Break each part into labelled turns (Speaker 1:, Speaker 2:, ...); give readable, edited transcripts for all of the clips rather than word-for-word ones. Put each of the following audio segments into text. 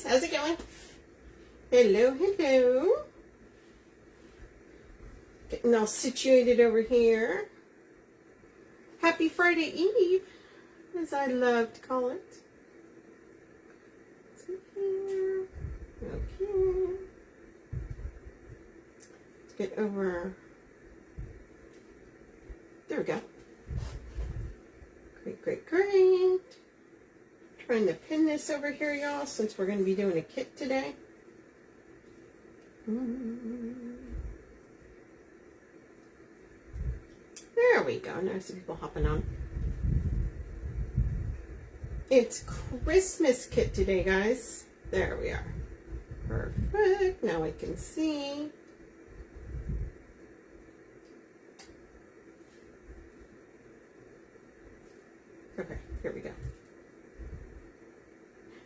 Speaker 1: guys, how's it going? Hello, hello. Getting all situated over here. Happy Friday Eve, as I love to call it. See here. Okay. Let's get over. There we go. Great, great, great. Trying to pin this over here, y'all, since we're going to be doing a kit today. There we go. Now I see people hopping on. It's Christmas kit today, guys. There we are. Perfect. Now I can see. Okay, here we go.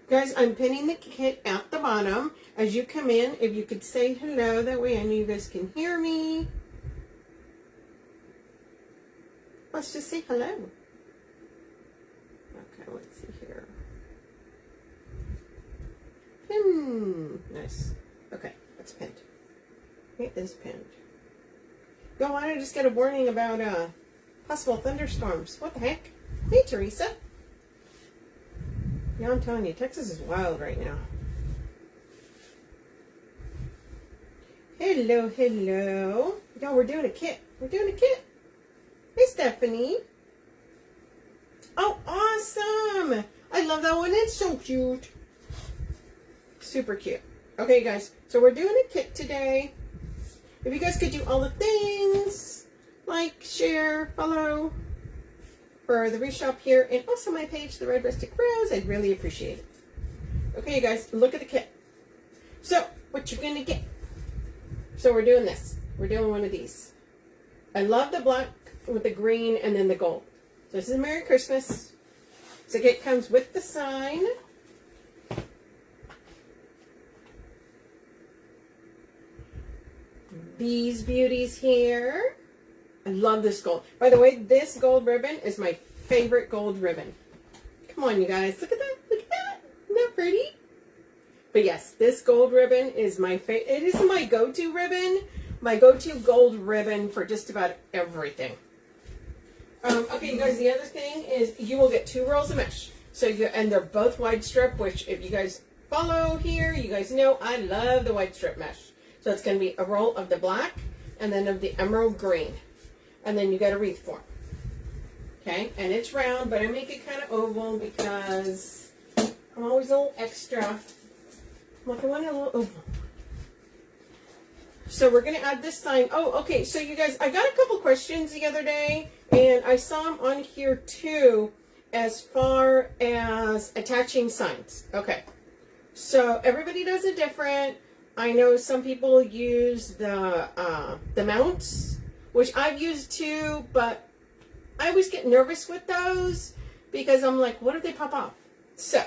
Speaker 1: Guys, I'm pinning the kit at the bottom. As you come in, if you could say hello, that way I know you guys can hear me. Let's just say hello. Okay, let's see here. Pin. Nice. Okay, that's pinned. It is pinned. Y'all want to just get a warning about possible thunderstorms. What the heck? Hey, Teresa. Yeah, I'm telling you, Texas is wild right now. Hello, hello. Y'all, we're doing a kit. We're doing a kit. Hey, Stephanie. Oh, awesome. I love that one. It's so cute. Super cute. Okay, guys. So we're doing a kit today. If you guys could do all the things, like, share, follow, for the Wreath Shop here, and also my page, the Red Rustic Rose, I'd really appreciate it. Okay, you guys, look at the kit. So, what you're gonna get. So we're doing this. We're doing one of these. I love the black with the green and then the gold. So this is Merry Christmas. So the kit comes with the sign. These beauties here. I love this gold. By the way, this gold ribbon is my favorite gold ribbon. Come on, you guys. Look at that. Look at that. Isn't that pretty? But yes, this gold ribbon is my favorite. It is my go-to ribbon. My go-to gold ribbon for just about everything. Okay, you guys, the other thing is you will get 2 rolls of mesh. So and they're both wide strip, which if you guys follow here, you guys know I love the wide strip mesh. So it's going to be a roll of the black and then of the emerald green. And then you got a wreath form. Okay, and it's round, but I make it kind of oval because I'm always a little extra. I'm like, I want a little oval. So we're going to add this sign. Oh, okay, so you guys, I got a couple questions the other day, and I saw them on here too, as far as attaching signs. Okay, so everybody does it different. I know some people use the mounts, which I've used too, but I always get nervous with those because I'm like, what if they pop off? So,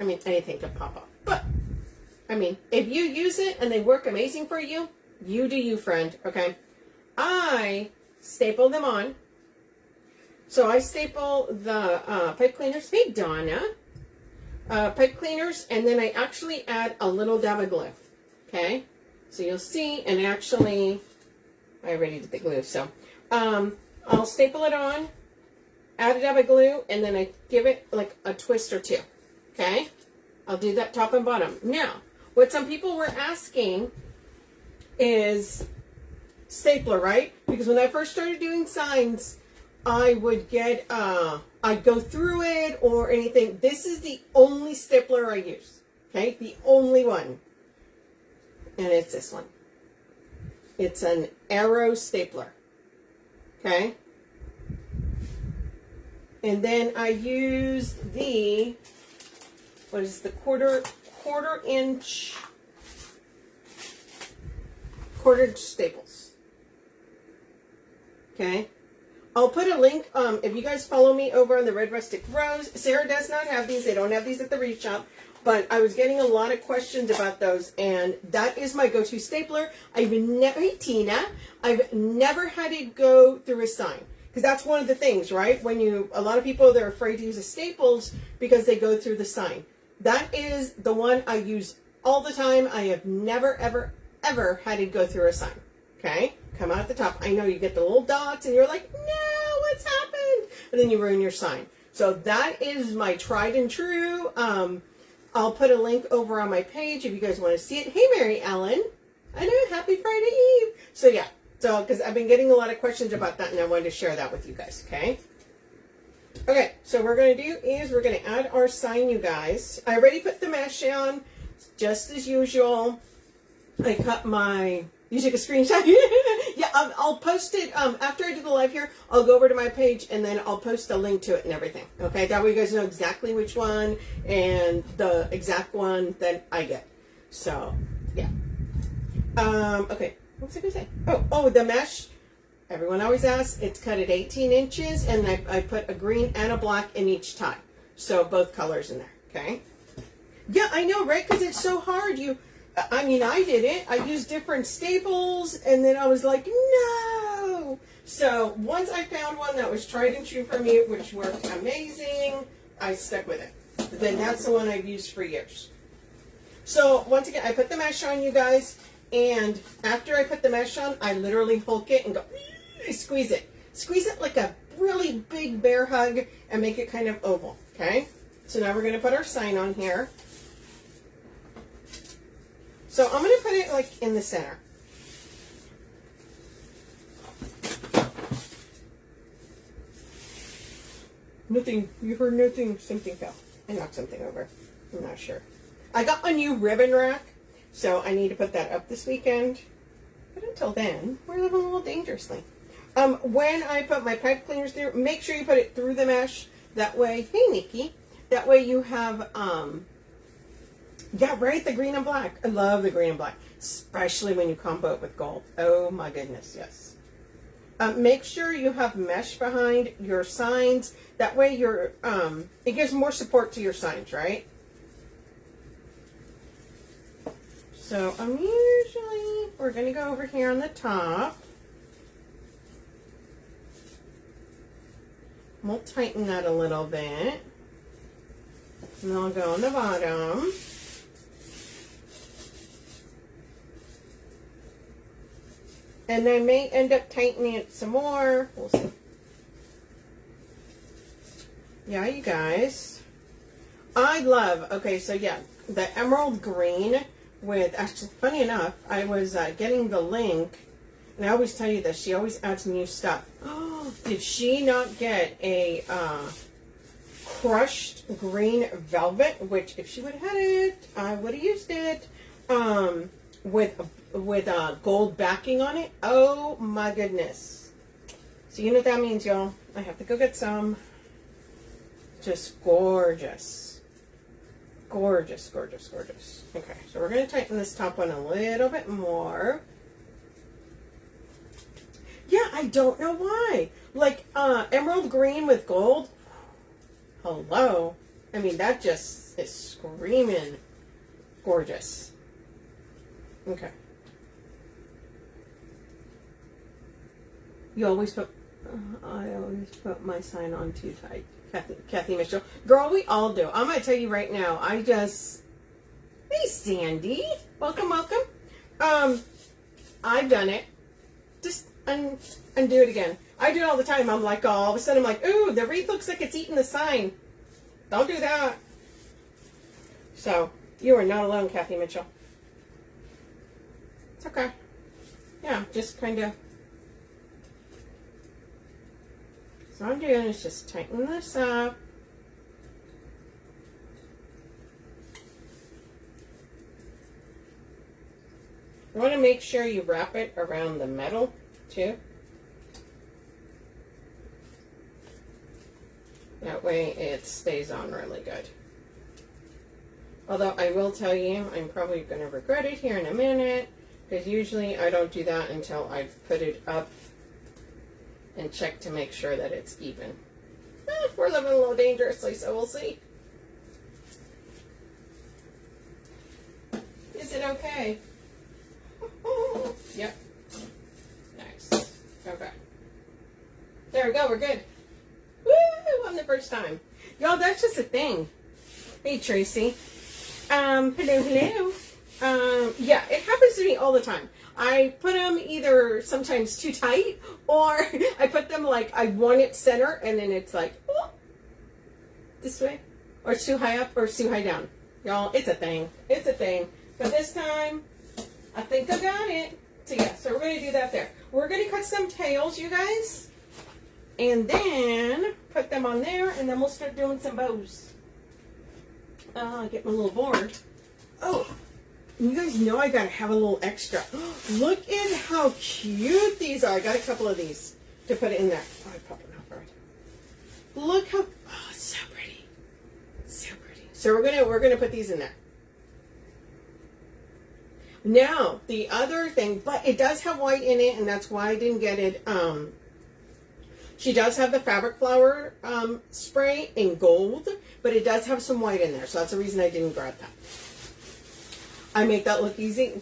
Speaker 1: I mean, anything can pop off. But, I mean, if you use it and they work amazing for you, you do you, friend, okay? I staple them on. So I staple the pipe cleaners. Hey, Donna. Pipe cleaners, and then I actually add a little dab of glue, okay? So you'll see, and actually, I already did the glue, so I'll staple it on, add a dab of glue, and then I give it like a twist or two, okay? I'll do that top and bottom. Now, what some people were asking is stapler, right? Because when I first started doing signs, I would get, I'd go through it or anything. This is the only stapler I use, okay? The only one. And it's this one. It's an arrow stapler, okay? And then I use the, what is the quarter inch staples, okay? I'll put a link, if you guys follow me over on the Red Rustic Rose. Sarah does not have these. They don't have these at the Wreath Shop. But I was getting a lot of questions about those, and that is my go-to stapler. Hey, Tina, I've never had to go through a sign. Because that's one of the things, right? When a lot of people, they're afraid to use the staples because they go through the sign. That is the one I use all the time. I have never, ever, ever had to go through a sign. Okay? Come out the top. I know you get the little dots and you're like, no, what's happened? And then you ruin your sign. So that is my tried and true. I'll put a link over on my page if you guys want to see it. Hey, Mary Ellen. I know, happy Friday Eve. So yeah, so because I've been getting a lot of questions about that and I wanted to share that with you guys, okay? Okay, so what we're going to do is we're going to add our sign, you guys. I already put the mesh on, just as usual. I cut my... You took a screenshot? Yeah, I'll post it after I do the live here. I'll go over to my page and then I'll post a link to it and everything. Okay, that way you guys know exactly which one and the exact one that I get. So, yeah. Okay, what was I going to say? Oh, the mesh. Everyone always asks. It's cut at 18 inches and I put a green and a black in each tie. So both colors in there, okay? Yeah, I know, right? Because it's so hard. I mean, I did it. I used different staples, and then I was like, no. So once I found one that was tried and true for me, which worked amazing, I stuck with it. Then that's the one I've used for years. So once again, I put the mesh on, you guys, and after I put the mesh on, I literally hook it and go, squeeze it. Squeeze it like a really big bear hug and make it kind of oval, okay? So now we're going to put our sign on here. So I'm going to put it like in the center. Nothing. You heard nothing. Something fell. I knocked something over. I'm not sure. I got a new ribbon rack, so I need to put that up this weekend. But until then, we're living a little dangerously. When I put my pipe cleaners through, make sure you put it through the mesh. That way, hey Nikki, that way you have, yeah, right, the green and black. I love the green and black, especially when you combo it with gold. Oh my goodness, yes. Make sure you have mesh behind your signs. That way you're, it gives more support to your signs, right? So we're going to go over here on the top. We'll tighten that a little bit. And I'll go on the bottom. And I may end up tightening it some more. We'll see. Yeah, you guys. I love, okay, so yeah, the emerald green with, actually, funny enough, I was getting the link, and I always tell you this, she always adds new stuff. Oh, did she not get a crushed green velvet, which if she would have had it, I would have used it, with gold backing on it. Oh my goodness. So you know what that means, y'all. I have to go get some. Just gorgeous. Gorgeous, gorgeous, gorgeous. Okay, so we're going to tighten this top one a little bit more. Yeah, I don't know why. Like, emerald green with gold. Hello. I mean, that just is screaming gorgeous. Okay. You always put, I always put my sign on too tight. Kathy Mitchell. Girl, we all do. I'm going to tell you right now, hey Sandy. Welcome, welcome. I've done it. Just undo it again. I do it all the time. I'm like, all of a sudden I'm like, ooh, the wreath looks like it's eating the sign. Don't do that. So, you are not alone, Kathy Mitchell. It's okay. Yeah, just kind of. So what I'm doing is just tighten this up. You want to make sure you wrap it around the metal too. That way it stays on really good. Although I will tell you, I'm probably going to regret it here in a minute, because usually I don't do that until I've put it up and check to make sure that it's even. We're living a little dangerously, so we'll see. Is it okay? Yep. Nice. Okay. There we go, we're good. Woo! On the first time. Y'all, that's just a thing. Hey, Tracy. Hello. Yeah, it happens to me all the time. I put them either sometimes too tight, or I put them like I want it center, and then it's like, oh, this way, or it's too high up, or it's too high down. Y'all, it's a thing. It's a thing. But this time, I think I got it. So yeah, so we're going to do that there. We're going to cut some tails, you guys, and then put them on there, and then we'll start doing some bows. Get my little board. Oh, you guys know I gotta have a little extra. Look at how cute these are. I got a couple of these to put in there. Oh, I popped them out first. Look how, oh, it's so pretty. So pretty. So we're gonna put these in there. Now, the other thing, but it does have white in it, and that's why I didn't get it. She does have the fabric flower spray in gold, but it does have some white in there, so that's the reason I didn't grab that. I make that look easy.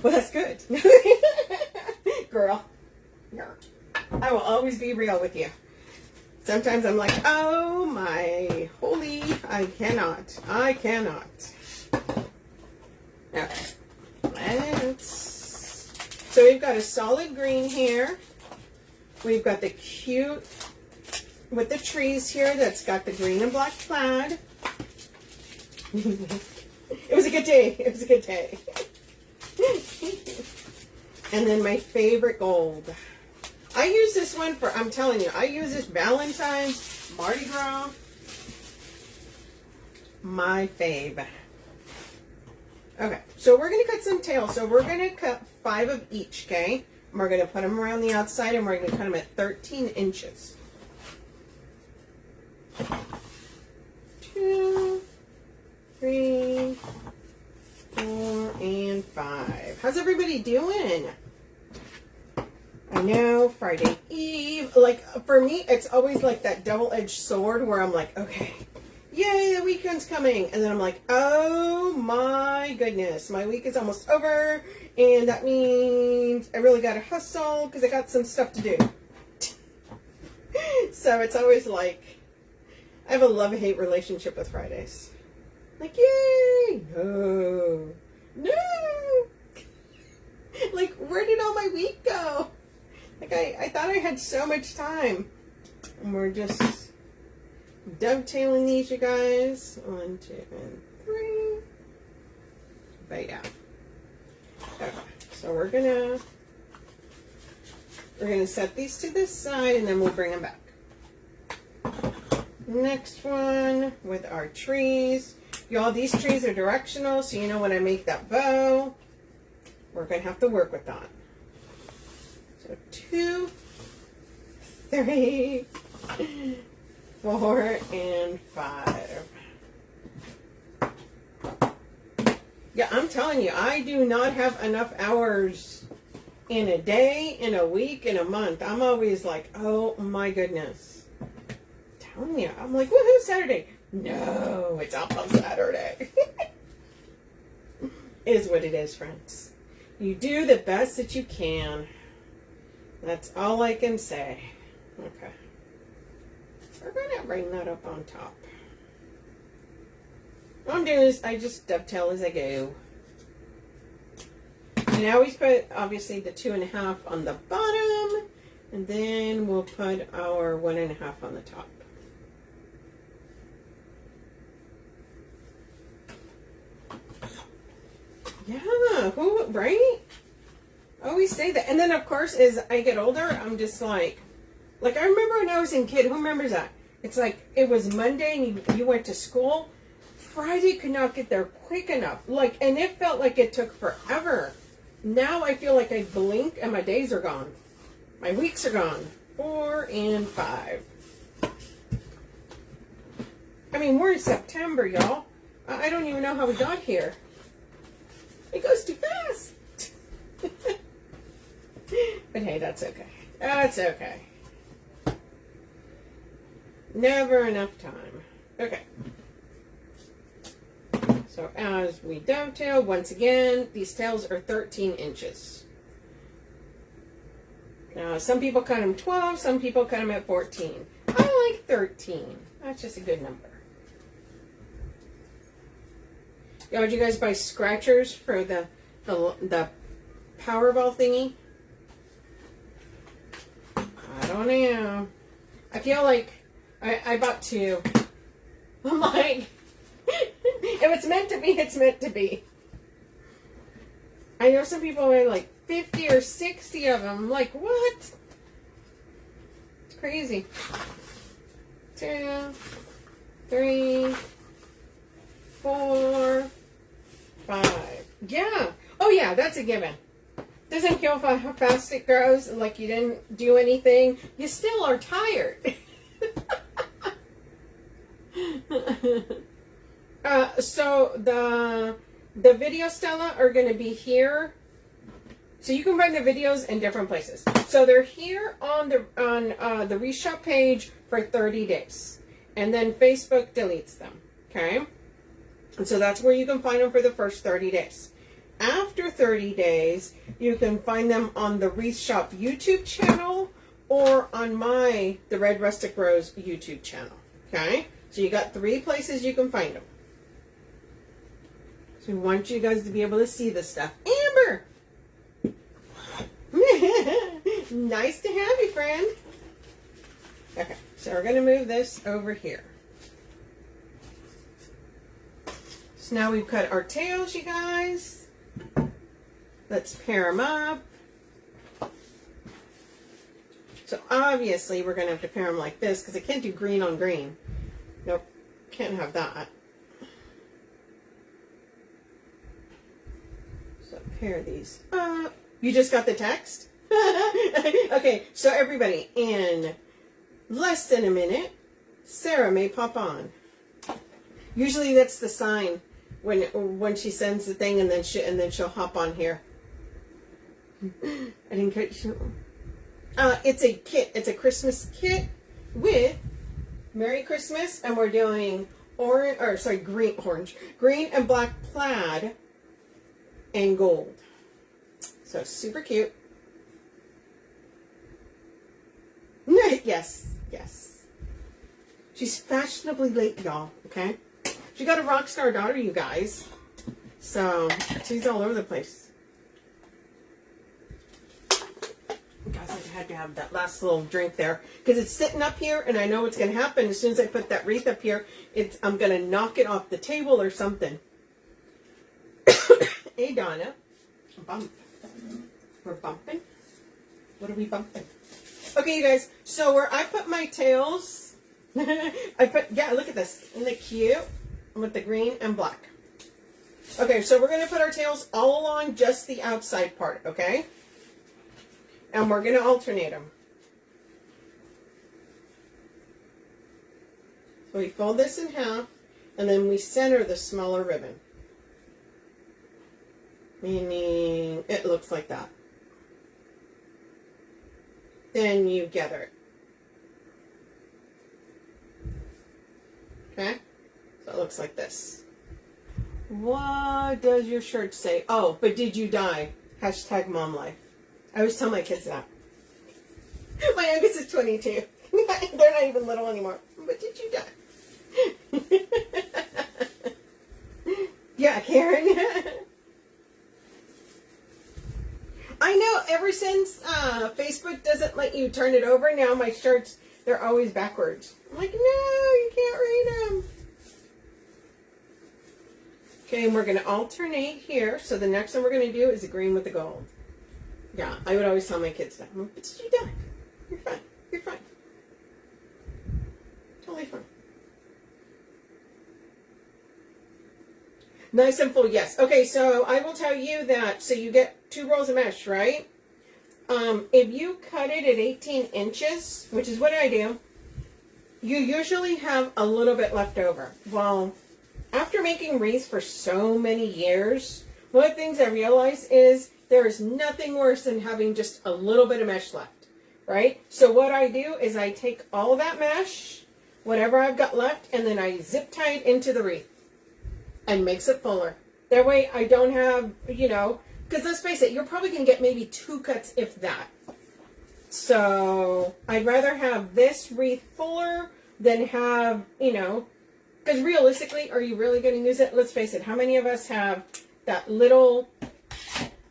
Speaker 1: Well, that's good. Girl, I will always be real with you. Sometimes I'm like, oh my holy, I cannot. Okay. So we've got a solid green here. We've got the cute with the trees here that's got the green and black plaid. It was a good day. It was a good day. And then my favorite gold. I use this one for, I'm telling you, I use this Valentine's, Mardi Gras. My fave. Okay, so we're going to cut some tails. So we're going to cut 5 of each, okay? And we're going to put them around the outside, and we're going to cut them at 13 inches. 2, 3, 4, and 5. How's everybody doing? I know, Friday Eve. Like, for me, it's always like that double-edged sword where I'm like, okay, yay, the weekend's coming. And then I'm like, oh my goodness, my week is almost over. And that means I really got to hustle because I got some stuff to do. So it's always like, I have a love-hate relationship with Fridays. Like, yay! No! Like, where did all my week go? Like, I thought I had so much time. And we're just dovetailing these, you guys. 1, 2, and 3. But yeah. Okay. So we're gonna set these to this side, and then we'll bring them back. Next one with our trees. Y'all, these trees are directional, so you know when I make that bow, we're going to have to work with that. So 2, 3, 4, and 5. Yeah, I'm telling you, I do not have enough hours in a day, in a week, in a month. I'm always like, oh my goodness. I'm telling you, I'm like, woohoo, Saturday. No, it's almost Saturday. It is what it is, friends. You do the best that you can. That's all I can say. Okay. We're going to bring that up on top. What I'm doing is I just dovetail as I go. And I always put, obviously, the 2.5 on the bottom. And then we'll put our 1.5 on the top. Yeah, right? I always say that. And then, of course, as I get older, I'm just like I remember when I was a kid, who remembers that? It's like, it was Monday and you went to school. Friday could not get there quick enough. And it felt like it took forever. Now I feel like I blink and my days are gone. My weeks are gone. 4 and 5. I mean, we're in September, y'all. I don't even know how we got here. It goes too fast. But hey, that's okay. That's okay. Never enough time. Okay. So as we dovetail, once again, these tails are 13 inches. Now, some people cut them 12, some people cut them at 14. I like 13. That's just a good number. Yeah, would you guys buy scratchers for the Powerball thingy? I don't know. I feel like I bought 2. I'm like, if it's meant to be, it's meant to be. I know some people buy like 50 or 60 of them. I'm like, what? It's crazy. 2, 3, 4, 5. Yeah. Oh yeah, that's a given. Doesn't kill how fast it grows. Like you didn't do anything. You still are tired. So the video Stella are going to be here. So you can find the videos in different places. So they're here on the Wreath Shop page for 30 days. And then Facebook deletes them. Okay? And so that's where you can find them for the first 30 days. After 30 days, you can find them on the Wreath Shop YouTube channel or on the Red Rustic Rose YouTube channel. Okay? So you got 3 places you can find them. So we want you guys to be able to see this stuff. Amber! Nice to have you, friend. Okay, so we're going to move this over here. So now we've cut our tails, you guys. Let's pair them up. So obviously we're going to have to pair them like this because I can't do green on green. Nope, can't have that. So pair these up. You just got the text? Okay, so everybody, in less than a minute, Sarah may pop on. Usually that's the sign when she sends the thing, and then she'll hop on here. I didn't catch you. It's a kit. It's a Christmas kit with Merry Christmas, and we're doing green and black plaid and gold. So super cute. Yes, yes. She's fashionably late, y'all, okay? She got a rock star daughter, you guys. So, she's all over the place. Guys, I had to have that last little drink there. Because it's sitting up here, and I know what's going to happen. As soon as I put that wreath up here, I'm going to knock it off the table or something. Hey, Donna. Bump. We're bumping. What are we bumping? Okay, you guys. So where I put my tails, look at this. Isn't it cute? With the green and black. Okay, so we're going to put our tails all along just the outside part, okay? And we're going to alternate them. So we fold this in half, and then we center the smaller ribbon. Meaning it looks like that. Then you gather it. Okay? So it looks like this. What does your shirt say? Oh, but did you die? Hashtag mom life. I always tell my kids that. My youngest is 22. They're not even little anymore. But did you die? Yeah, Karen. I know, ever since Facebook doesn't let you turn it over, now my shirts, they're always backwards. I'm like, no, you can't read them. Okay, and we're going to alternate here. So the next one we're going to do is the green with the gold. Yeah, I would always tell my kids that. But did you die? You're fine. You're fine. Totally fine. Nice and full, yes. Okay, so I will tell you that, so you get 2 rolls of mesh, right? If you cut it at 18 inches, which is what I do, you usually have a little bit left over. Well, after making wreaths for so many years, one of the things I realized is there is nothing worse than having just a little bit of mesh left, right? So what I do is I take all that mesh, whatever I've got left, and then I zip tie it into the wreath. And makes it fuller. That way I don't have, because let's face it, you're probably going to get maybe 2 cuts, if that. So I'd rather have this wreath fuller than have, Because realistically, are you really going to use it? Let's face it. How many of us have that little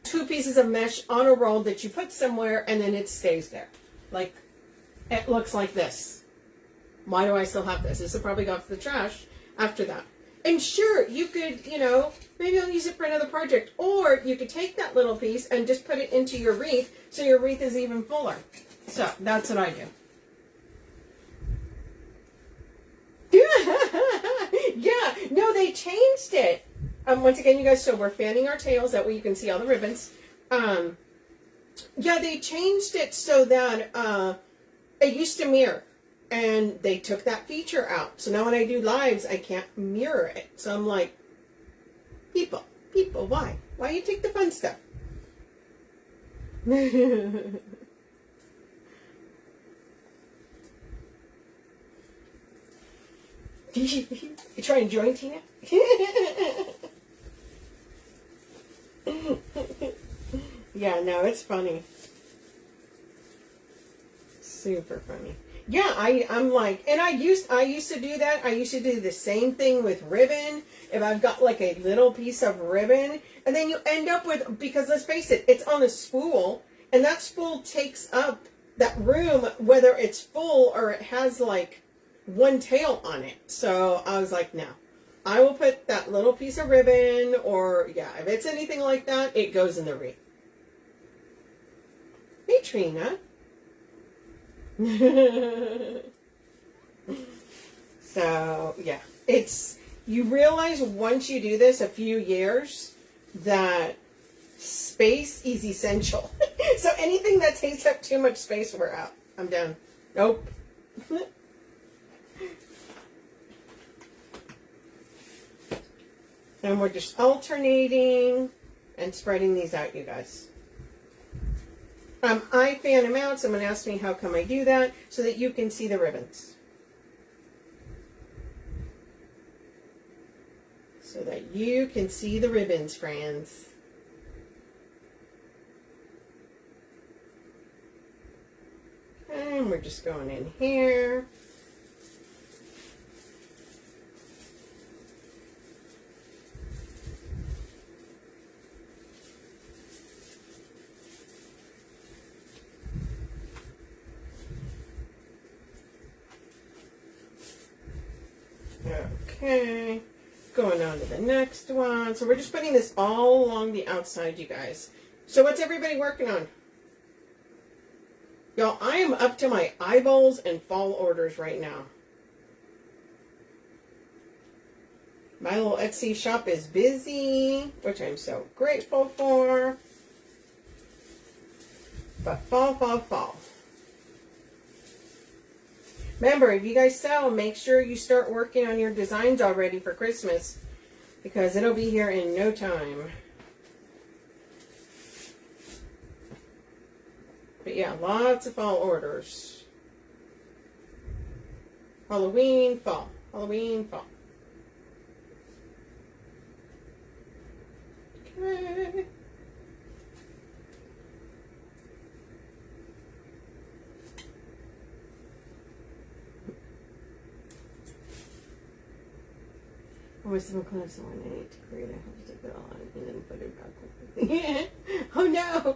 Speaker 1: 2 pieces of mesh on a roll that you put somewhere and then it stays there? Like, it looks like this. Why do I still have this? This will probably go to the trash after that. And sure, you could, you know, maybe I'll use it for another project. Or you could take that little piece and just put it into your wreath so your wreath is even fuller. So, that's what I do. Yeah, no, they changed it. Once again, you guys, so we're fanning our tails. That way you can see all the ribbons. Yeah, they changed it so that it used to mirror. And they took that feature out. So now when I do lives, I can't mirror it. So I'm like, people, why? Why you take the fun stuff? You trying to join, Tina? Yeah, no, it's funny. Super funny. Yeah, I'm like, and I used to do that. I used to do the same thing with ribbon. If I've got like a little piece of ribbon, and then you end up with, because let's face it, it's on a spool, and that spool takes up that room, whether it's full or it has like one tail on it. So I was like, no, I will put that little piece of ribbon, or yeah, if it's anything like that, it goes in the wreath. Hey, Trina. So yeah, it's, you realize once you do this a few years that space is essential. So anything that takes up too much space, we're out. I'm done. Nope. And we're just alternating and spreading these out, you guys. I fan them out. Someone asked me how come I do that, so that you can see the ribbons. So that you can see the ribbons, friends. And we're just going in here. Okay, going on to the next one. So we're just putting this all along the outside, you guys. So what's everybody working on? Y'all, I am up to my eyeballs in fall orders right now. My little Etsy shop is busy, which I'm so grateful for. But fall. Remember, if you guys sell, make sure you start working on your designs already for Christmas, because it'll be here in no time. But yeah, lots of fall orders. Halloween, fall. Halloween, fall. Okay. Always some clothes on it to create a have to take it on and then put it back. Oh no.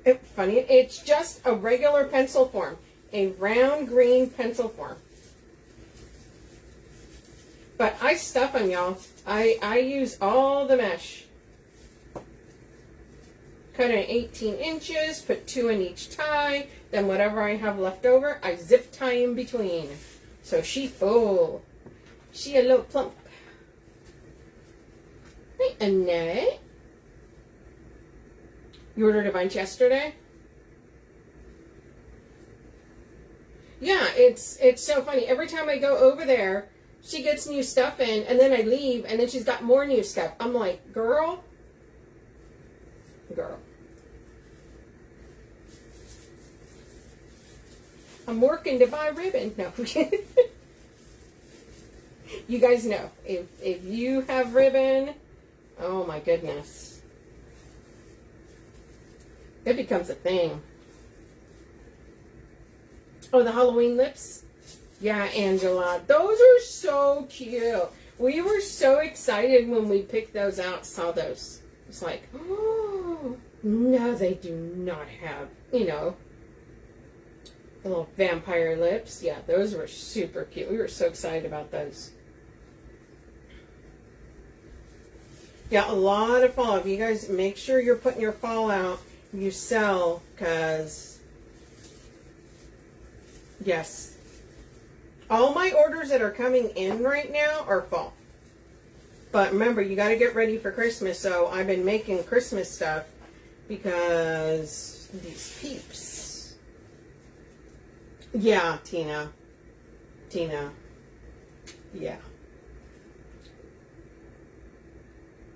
Speaker 1: It's funny. It's just a regular pencil form, a round green pencil form. But I stuff them, y'all. I use all the mesh. Cut it 18 inches. Put 2 in each tie. Then whatever I have left over, I zip tie in between. So she full. She a little plump. Hey, Annette. You ordered a bunch yesterday? Yeah, it's so funny. Every time I go over there, she gets new stuff in, and then I leave, and then she's got more new stuff. I'm like, girl. I'm working to buy ribbon. No. You guys know, if you have ribbon, oh my goodness. It becomes a thing. Oh, the Halloween lips. Yeah, Angela. Those are so cute. We were so excited when we picked those out, saw those. It's like, oh, no, they do not have, you know, the little vampire lips. Yeah, those were super cute. We were so excited about those. Yeah, a lot of fall. If you guys make sure you're putting your fall out, you sell, because, yes, all my orders that are coming in right now are fall. But remember, you got to get ready for Christmas. So I've been making Christmas stuff because these peeps. Yeah, Tina. Yeah.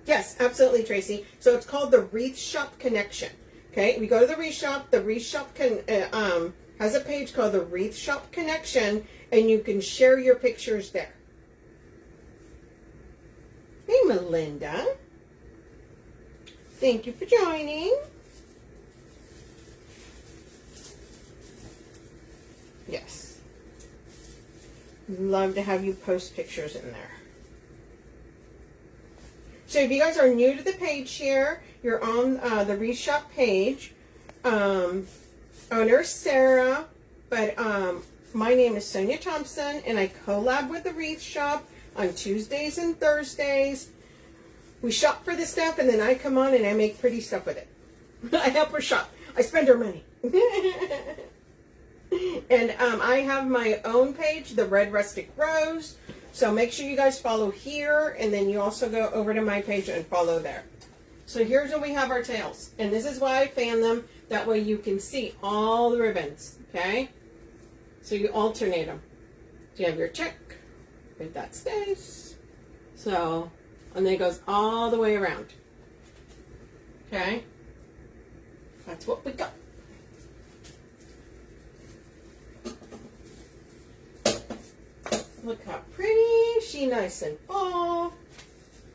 Speaker 1: Yes, absolutely, Tracy. So it's called the Wreath Shop Connection. Okay, we go to the Wreath Shop. The Wreath Shop has a page called the Wreath Shop Connection, and you can share your pictures there. Hey, Melinda. Thank you for joining. Yes. Love to have you post pictures in there. So if you guys are new to the page here, you're on the Wreath Shop page. Owner is Sarah, but my name is Sonia Thompson, and I collab with the Wreath Shop on Tuesdays and Thursdays. We shop for the stuff, and then I come on and I make pretty stuff with it. I help her shop. I spend her money. And I have my own page, the Red Rustic Rose. So make sure you guys follow here, and then you also go over to my page and follow there. So here's when we have our tails. And this is why I fan them. That way you can see all the ribbons, okay? So you alternate them. So you have your check, if that stays. So, and then it goes all the way around. Okay? That's what we got. Look how pretty. She nice and full.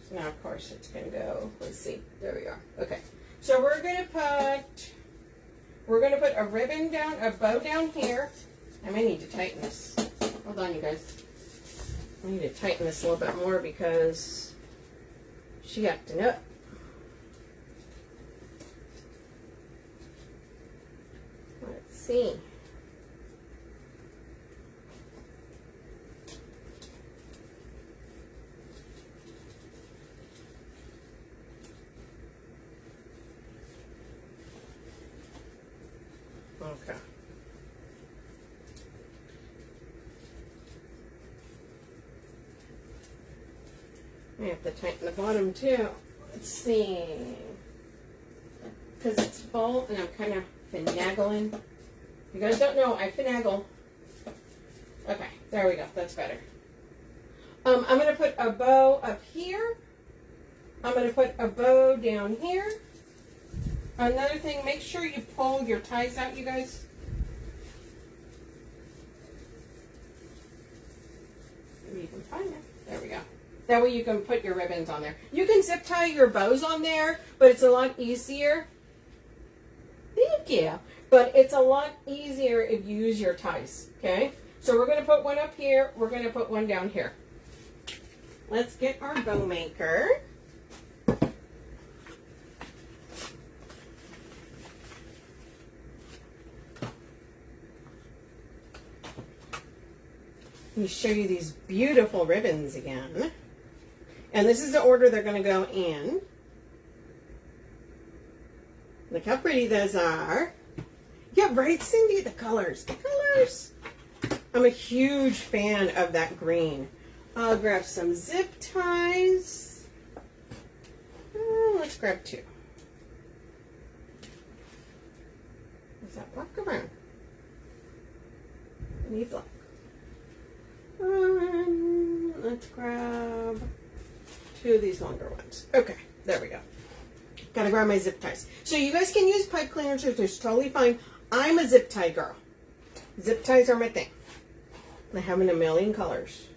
Speaker 1: So now, of course, it's going to go. Let's see. There we are. Okay. So we're going to put a ribbon down, a bow down here. I may need to tighten this. Hold on, you guys. I need to tighten this a little bit more because she acting up. Let's see. Okay. I have to tighten the bottom too. Let's see. Because it's full and I'm kind of finagling. If you guys don't know, I finagle. Okay, there we go. That's better. I'm going to put a bow up here. I'm going to put a bow down here. Another thing, make sure you pull your ties out, you guys. Maybe you can find it. There we go. That way you can put your ribbons on there. You can zip tie your bows on there, but it's a lot easier. Thank you. But it's a lot easier if you use your ties, okay? So we're going to put one up here. We're going to put one down here. Let's get our bow maker. Let me show you these beautiful ribbons again. And this is the order they're going to go in. Look how pretty those are. Yeah, right, Cindy? The colors. The colors. I'm a huge fan of that green. I'll grab some zip ties. Let's grab two. Is that black or brown? I need black. Let's grab two of these longer ones. Okay, there we go. Gotta grab my zip ties. So you guys can use pipe cleaners, which is totally fine. I'm a zip tie girl. Zip ties are my thing. I have in a million colors.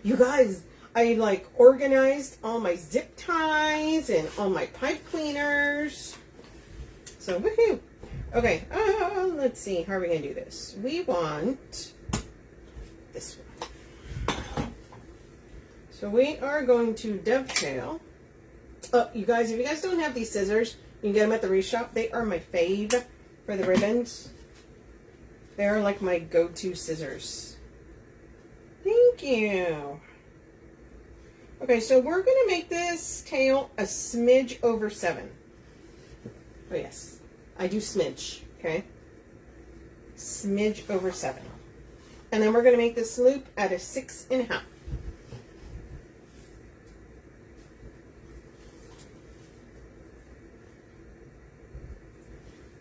Speaker 1: You guys, I like organized all my zip ties and all my pipe cleaners. So woohoo. Okay, let's see. How are we gonna do this? We want this one. So we are going to dovetail. Oh, you guys, if you guys don't have these scissors, you can get them at the Wreath Shop. They are my fave for the ribbons. They're like my go-to scissors. Thank you. Okay, so we're going to make this tail a smidge over 7. Oh, yes. I do smidge, okay? Smidge over 7. And then we're going to make this loop at a 6.5.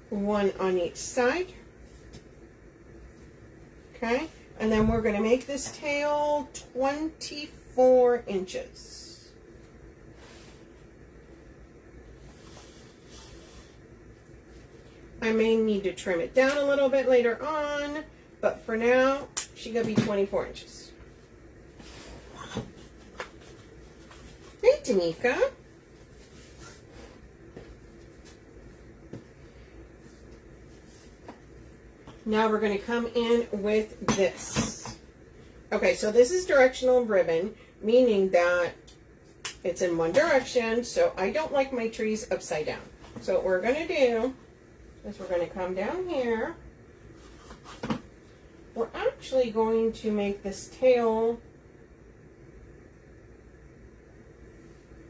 Speaker 1: One on each side. Okay, and then we're going to make this tail 24 inches. I may need to trim it down a little bit later on, but for now, she's going to be 24 inches. Hey, Danica. Now we're going to come in with this. Okay, so this is directional ribbon, meaning that it's in one direction, so I don't like my trees upside down. So what we're going to do is we're going to come down here. We're actually going to make this tail.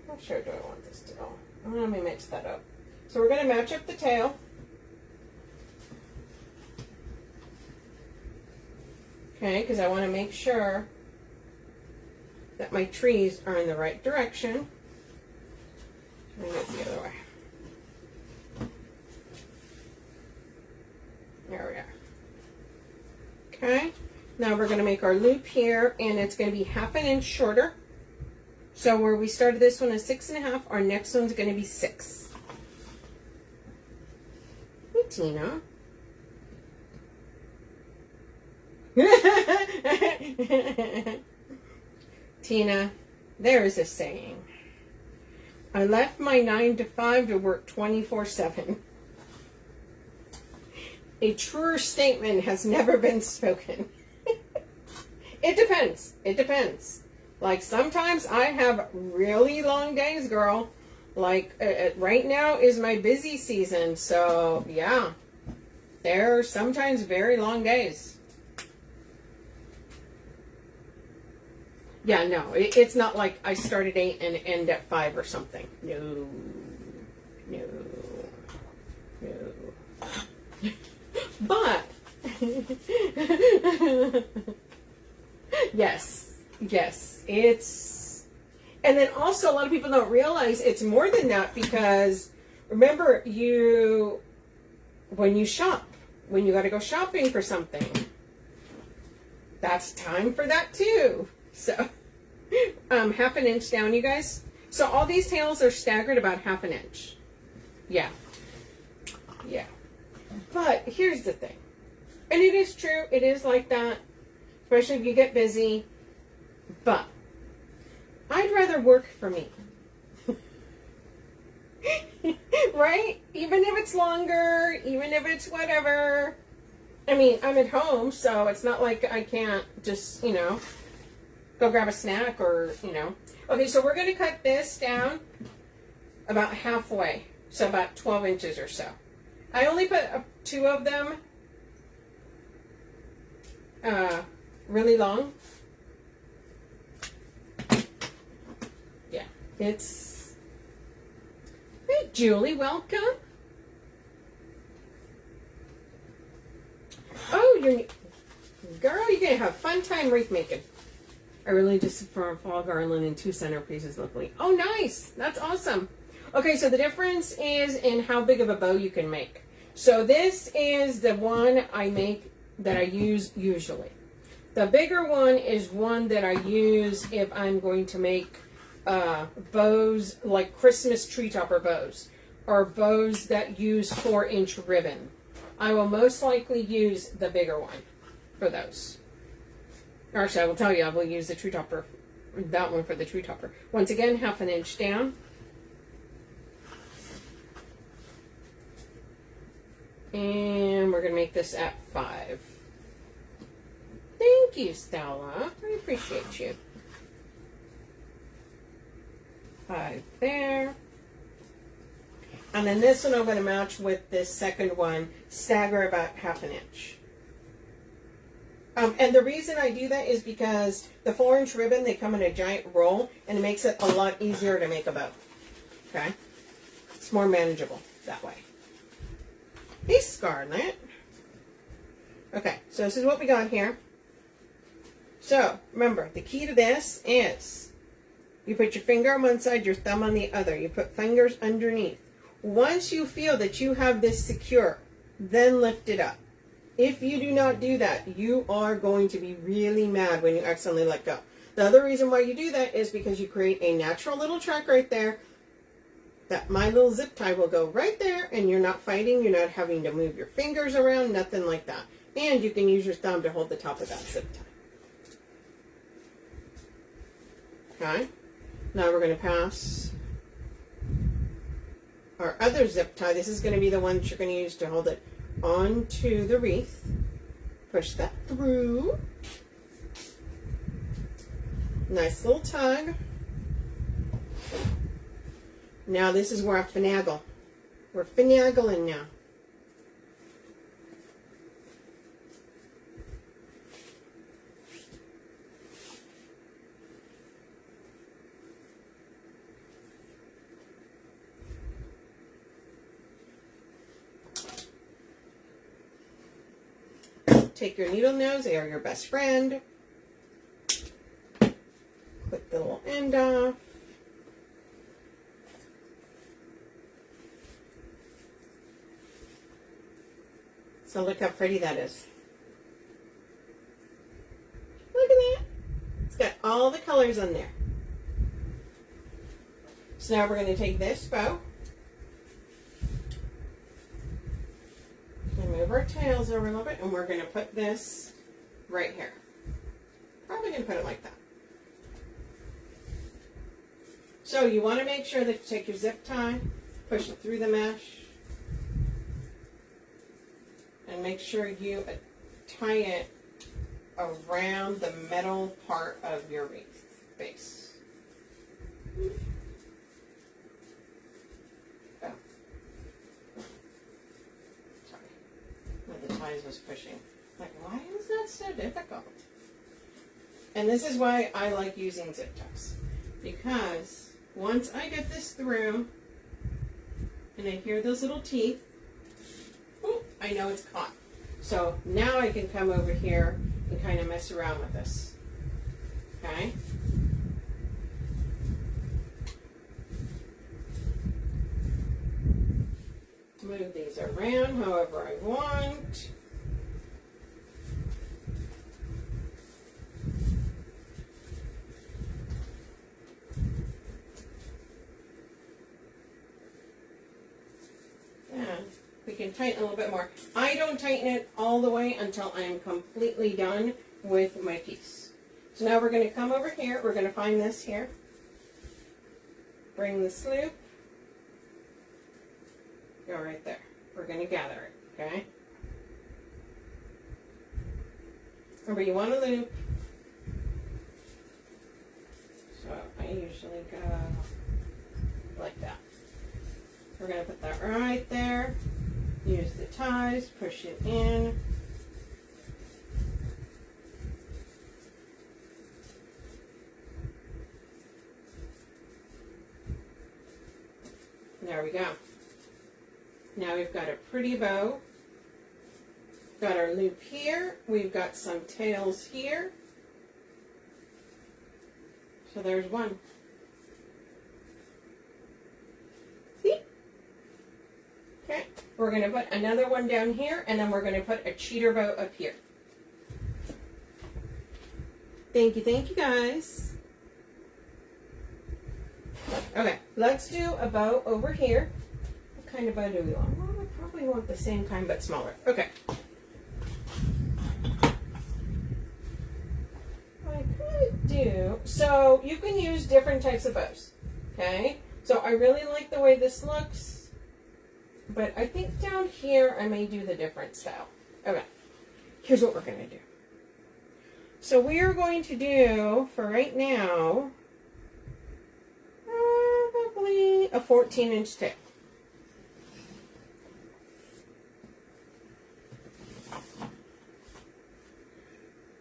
Speaker 1: How sure do I want this to go? Let me mix that up. So we're going to match up the tail. Okay, because I want to make sure that my trees are in the right direction. And it's the other way. There we are. Okay, now we're going to make our loop here, and it's going to be 1/2 inch shorter. So where we started this one at 6.5, our next one's going to be 6. Hey, Tina. Tina, there is a saying. I left my 9 to 5 to work 24/7. A truer statement has never been spoken. It depends. It depends. Like sometimes I have really long days, girl. Like right now is my busy season. So yeah, there are sometimes very long days. Yeah, no, it's not like I start at 8 and end at 5 or something. No, no, no. But, yes, it's, and then also a lot of people don't realize it's more than that because remember when you shop, when you got to go shopping for something, that's time for that too. So, 1/2 inch down, you guys. So all these tails are staggered about 1/2 inch. Yeah. Yeah. But here's the thing. And it is true. It is like that. Especially if you get busy. But I'd rather work for me. Right? Even if it's longer. Even if it's whatever. I mean, I'm at home. So it's not like I can't just, go grab a snack or, Okay, so we're going to cut this down about halfway. So about 12 inches or so. I only put 2 of them really long. Yeah, it's... Hey, Julie, welcome. Oh, girl, you're going to have a fun time wreath making. I really just for a fall garland and 2 centerpieces locally. Oh, nice. That's awesome. Okay, so the difference is in how big of a bow you can make. So this is the one I make that I use usually. The bigger one is one that I use if I'm going to make bows like Christmas tree topper bows or bows that use 4-inch ribbon. I will most likely use the bigger one for those. Actually, I will tell you, I will use the tree topper, that one for the tree topper. Once again, 1/2 inch down. And we're going to make this at 5. Thank you, Stella. I appreciate you. 5 there. And then this one I'm going to match with this second one, stagger about 1/2 inch. And the reason I do that is because the 4-inch ribbon, they come in a giant roll, and it makes it a lot easier to make a bow. Okay? It's more manageable that way. Hey, Scarlett. Okay, so this is what we got here. So, remember, the key to this is you put your finger on one side, your thumb on the other. You put fingers underneath. Once you feel that you have this secure, then lift it up. If you do not do that, you are going to be really mad when you accidentally let go. The other reason why you do that is because you create a natural little track right there that my little zip tie will go right there, and you're not fighting, you're not having to move your fingers around, nothing like that. And you can use your thumb to hold the top of that zip tie. Okay? Now we're going to pass our other zip tie. This is going to be the one that you're going to use to hold it onto the wreath. Push that through. Nice little tug. Now this is where I finagle. We're finagling now. Take your needle nose, they are your best friend. Clip the little end off. So look how pretty that is. Look at that. It's got all the colors on there. So now we're going to take this bow and move our tails over a little bit, and we're going to put this right here. Probably going to put it like that. So you want to make sure that you take your zip tie, push it through the mesh, and make sure you tie it around the metal part of your wreath base. Oh. Sorry. The ties was pushing. Like, why is that so difficult? And this is why I like using zip ties. Because once I get this through, and I hear those little teeth, oh, I know it's caught. So now I can come over here and kind of mess around with this. Okay? Move these around however I want. We can tighten a little bit more. I don't tighten it all the way until I'm completely done with my piece. So now we're going to come over here. We're going to find this here. Bring this loop. Go right there. We're going to gather it, okay? Remember, you want to loop. So I usually go like that. We're going to put that right there. Use the ties, push it in. There we go. Now we've got a pretty bow. Got our loop here. We've got some tails here. So there's one. See? Okay. We're going to put another one down here, and then we're going to put a cheater bow up here. Thank you guys. Okay, let's do a bow over here. What kind of bow do we want? Well, we probably want the same kind, but smaller. Okay. I could do, so you can use different types of bows. Okay, so I really like the way this looks. But I think down here I may do the different style. Okay, here's what we're going to do. So we are going to do, for right now, probably a 14-inch tail.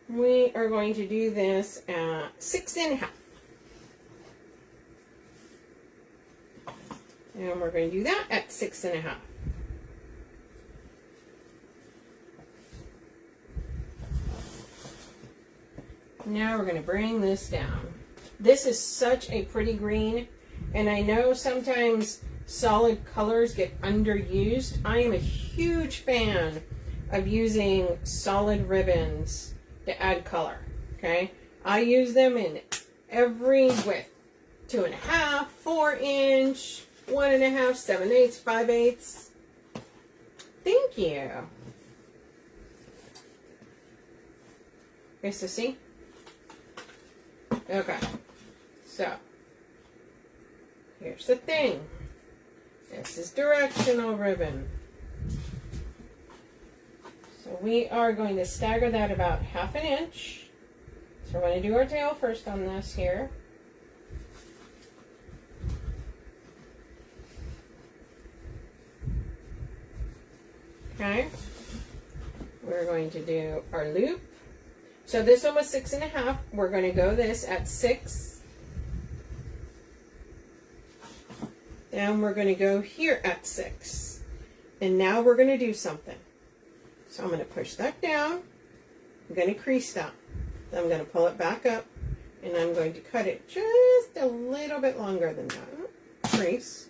Speaker 1: We are going to do this at 6.5. And we're going to do that at 6.5. Now we're going to bring this down. This is such a pretty green, and I know sometimes solid colors get underused. I am a huge fan of using solid ribbons to add color, okay? I use them in every width. 2.5, 4-inch, 1.5, 7/8, 5/8. Thank you. Okay, so see? Okay, so here's the thing. This is directional ribbon. So we are going to stagger that about 1/2 inch. So we're going to do our tail first on this here. Okay. We're going to do our loop. So this one was 6.5. We're going to go this at 6. And we're going to go here at 6. And now we're going to do something. So I'm going to push that down. I'm going to crease that. Then I'm going to pull it back up. And I'm going to cut it just a little bit longer than that. Crease.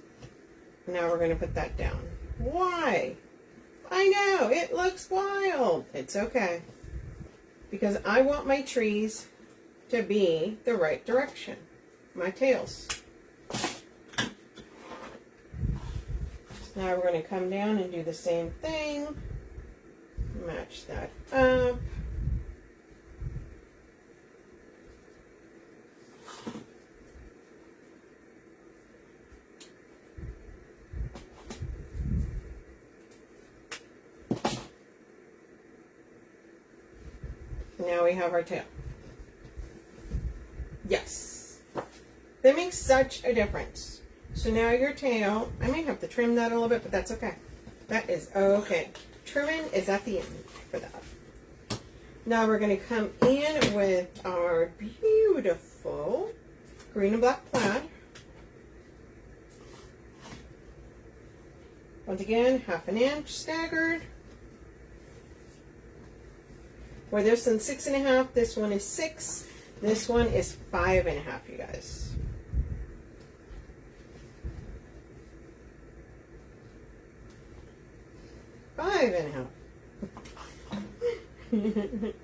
Speaker 1: Now we're going to put that down. Why? I know, it looks wild. It's okay. Because I want my trees to be the right direction. My tails. So now we're going to come down and do the same thing. Match that up. Now we have our tail. Yes. That makes such a difference. So now your tail, I may have to trim that a little bit, but that's okay. That is okay. Trimming is at the end for that. Now we're going to come in with our beautiful green and black plaid. Once again, 1/2 inch staggered. Where this one's 6.5, this one is 6, this one is 5.5, you guys. Five and a half.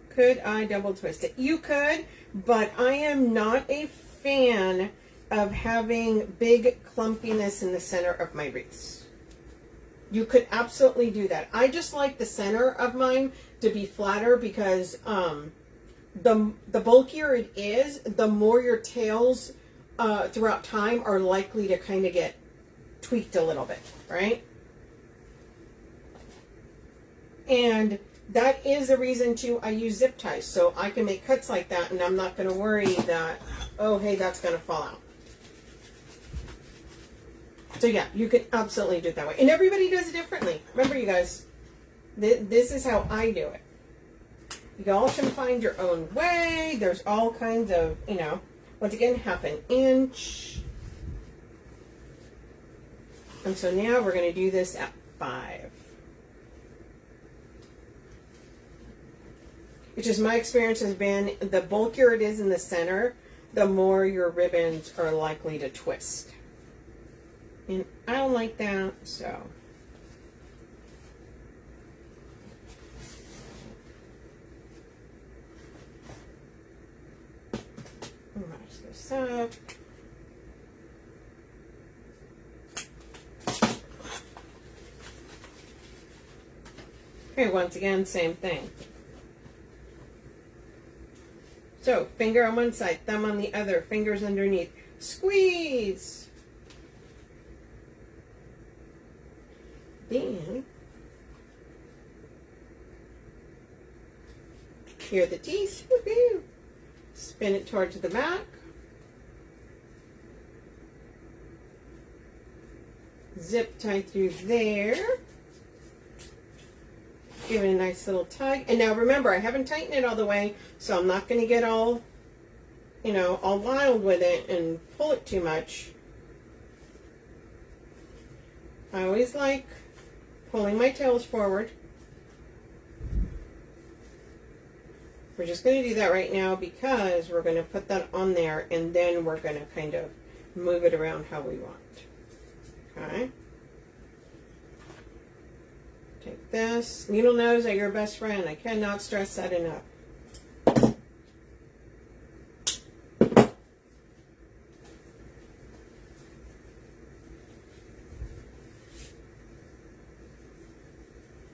Speaker 1: Could I double twist it? You could, but I am not a fan of having big clumpiness in the center of my wreaths. You could absolutely do that. I just like the center of mine to be flatter because the bulkier it is, the more your tails throughout time are likely to kind of get tweaked a little bit, right? And that is the reason too I use zip ties, so I can make cuts like that and I'm not going to worry that, oh hey, that's going to fall out. So yeah, you can absolutely do it that way. And everybody does it differently. Remember, you guys, this is how I do it. You all can find your own way. There's all kinds of, you know, once again, 1/2 inch. And so now we're going to do this at 5. Which is my experience has been, the bulkier it is in the center, the more your ribbons are likely to twist. And I don't like that, so. Match this up. Okay, once again, same thing. So, finger on one side, thumb on the other, fingers underneath. Squeeze! Then Here are the teeth. Woohoo! Spin it towards the back. Zip tie through there. Give it a nice little tug. And now remember, I haven't tightened it all the way, so I'm not going to get all, you know, all wild with it and pull it too much. I always like pulling my tails forward. We're just going to do that right now because we're going to put that on there and then we're going to kind of move it around how we want. Okay. Take this. Needle nose are your best friend. I cannot stress that enough.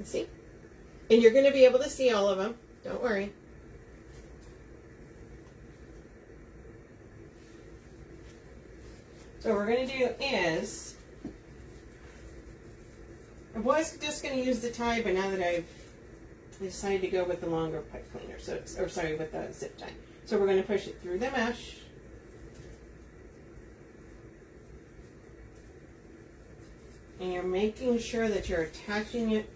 Speaker 1: See? And you're going to be able to see all of them. Don't worry. So what we're going to do is, I was just going to use the tie, but now that I've decided to go with the longer pipe cleaner, so it's, or sorry, with the zip tie. So we're going to push it through the mesh. And you're making sure that you're attaching it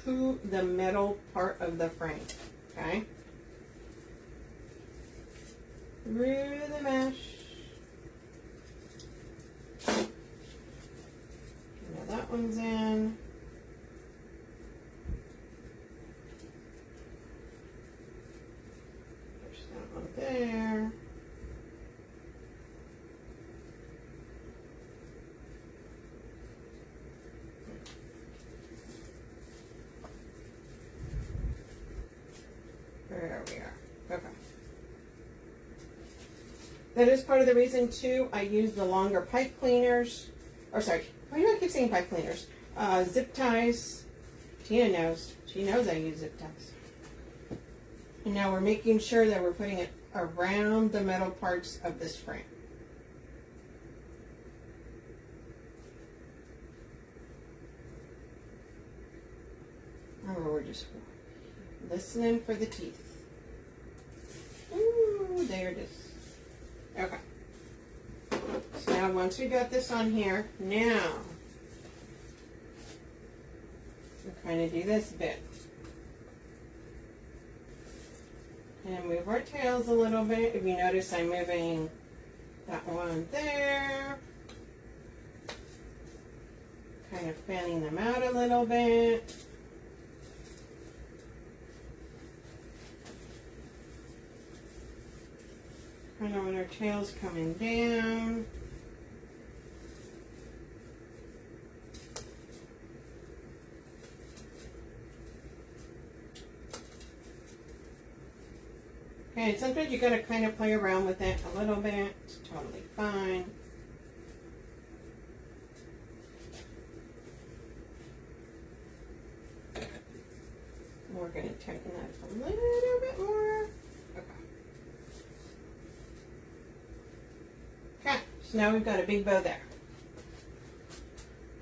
Speaker 1: to the metal part of the frame, okay? Through the mesh. Now that one's in. Push that one there. There we are. Okay. That is part of the reason too I use the longer pipe cleaners. Or sorry, why do I keep saying pipe cleaners? Zip ties. Tina knows. She knows I use zip ties. And now we're making sure that we're putting it around the metal parts of this frame. Or we're just listening for the teeth. Ooh, there it is. Okay. So now once we got this on here, now we'll kind of do this bit. And move our tails a little bit. If you notice, I'm moving that one there. Kind of fanning them out a little bit. Kind of when our tail's coming down. Okay, sometimes you gotta kind of play around with it a little bit. It's totally fine. We're gonna tighten that a little bit more. Okay, so now we've got a big bow there.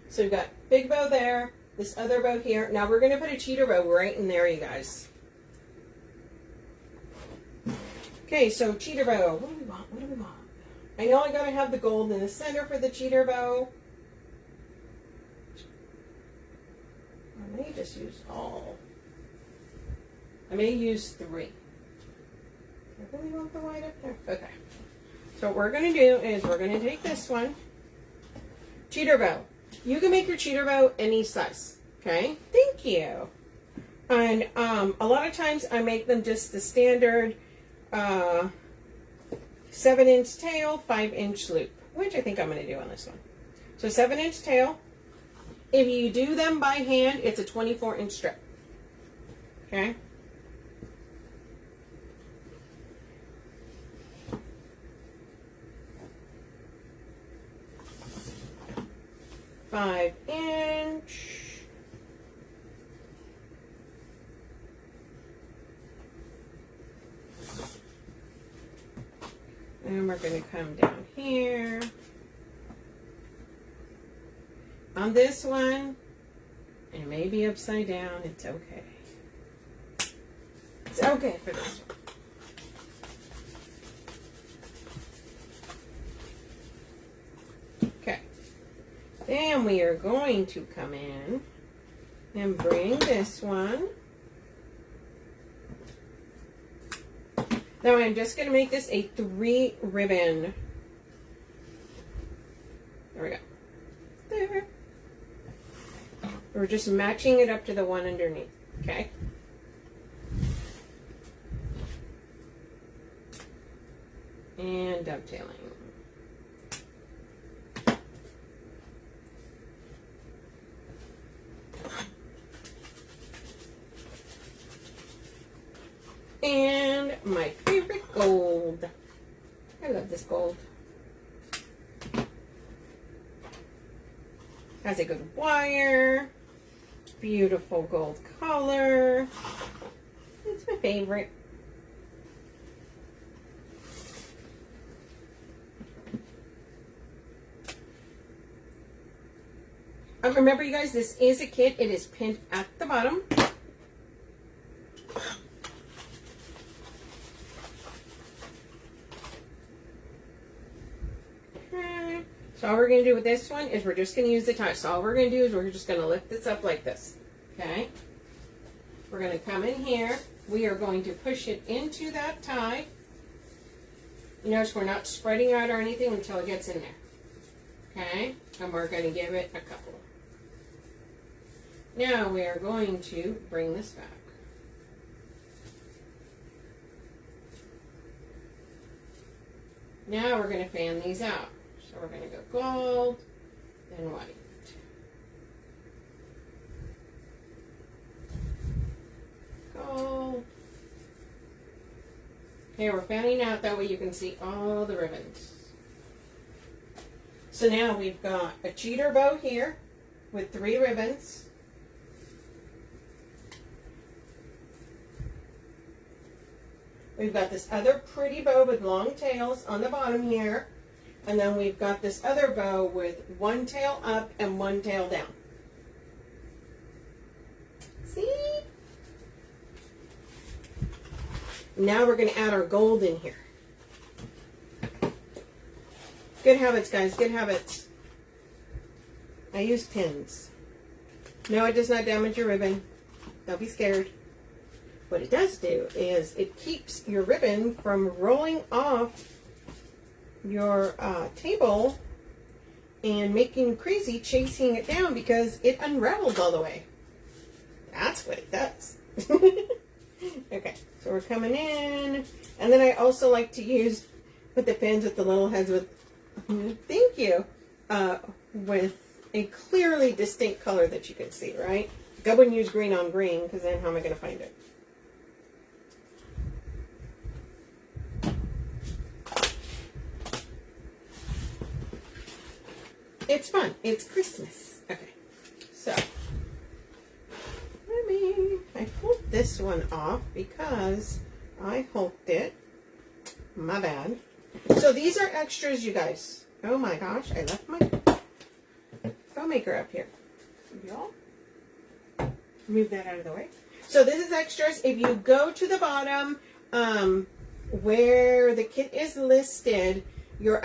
Speaker 1: So we've got big bow there, this other bow here. Now we're going to put a cheater bow right in there, you guys. Okay, so cheater bow. What do we want? What do we want? I know I got to have the gold in the center for the cheater bow. I may just use all. I may use 3. I really want the white up there. Okay. So what we're going to do is we're going to take this one, cheater bow. You can make your cheater bow any size, okay? Thank you. And a lot of times I make them just the standard 7-inch tail, 5-inch loop, which I think I'm going to do on this one. So 7-inch tail. If you do them by hand, it's a 24-inch strip, okay? Inch. And we're going to come down here. On this one, it may be upside down, it's okay. Okay, for this one. Okay. Then we are going to come in and bring this one. Now I'm just going to make this a 3 ribbon. There we go. There. We're just matching it up to the one underneath. Okay. And dovetailing. And my favorite gold. I love this gold. Has a good wire. Beautiful gold color. It's my favorite. Remember, you guys, this is a kit. It is pinned at the bottom. Okay. So all we're going to do with this one is we're just going to use the tie. So all we're going to do is we're just going to lift this up like this. Okay. We're going to come in here. We are going to push it into that tie. You notice we're not spreading out or anything until it gets in there. Okay. And we're going to give it a couple. Now we are going to bring this back. Now we're going to fan these out. So we're going to go gold, then white. Gold. Okay, we're fanning out, that way you can see all the ribbons. So now we've got a cheater bow here with 3 ribbons. We've got this other pretty bow with long tails on the bottom here. And then we've got this other bow with 1 tail up and 1 tail down. See? Now we're going to add our gold in here. Good habits, guys. Good habits. I use pins. No, it does not damage your ribbon. Don't be scared. What it does do is it keeps your ribbon from rolling off your table and making crazy chasing it down because it unravels all the way. That's what it does. Okay, so we're coming in. And then I also like to use, put the pins with the little heads with, thank you, with a clearly distinct color that you can see, right? I wouldn't use green on green because then how am I going to find it? It's fun. It's Christmas. Okay. So, I pulled this one off because I hooked it. My bad. So these are extras, you guys. Oh my gosh. I left my phone maker up here. Y'all move that out of the way. So this is extras. If you go to the bottom where the kit is listed, you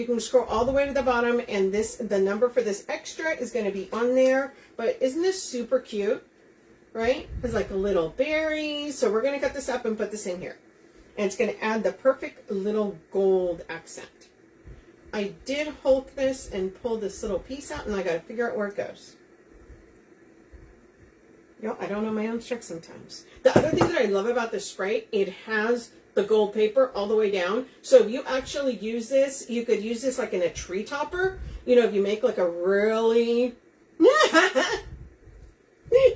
Speaker 1: can scroll all the way to the bottom, and the number for this extra is going to be on there. But isn't this super cute, right? It's like a little berry. So we're going to cut this up and put this in here. And it's going to add the perfect little gold accent. I did Hulk this and pull this little piece out, and I got to figure out where it goes. Yo, I don't know my own tricks sometimes. The other thing that I love about this spray, it has the gold paper all the way down. So if you actually use this, you could use this like in a tree topper. You know, if you make like a really...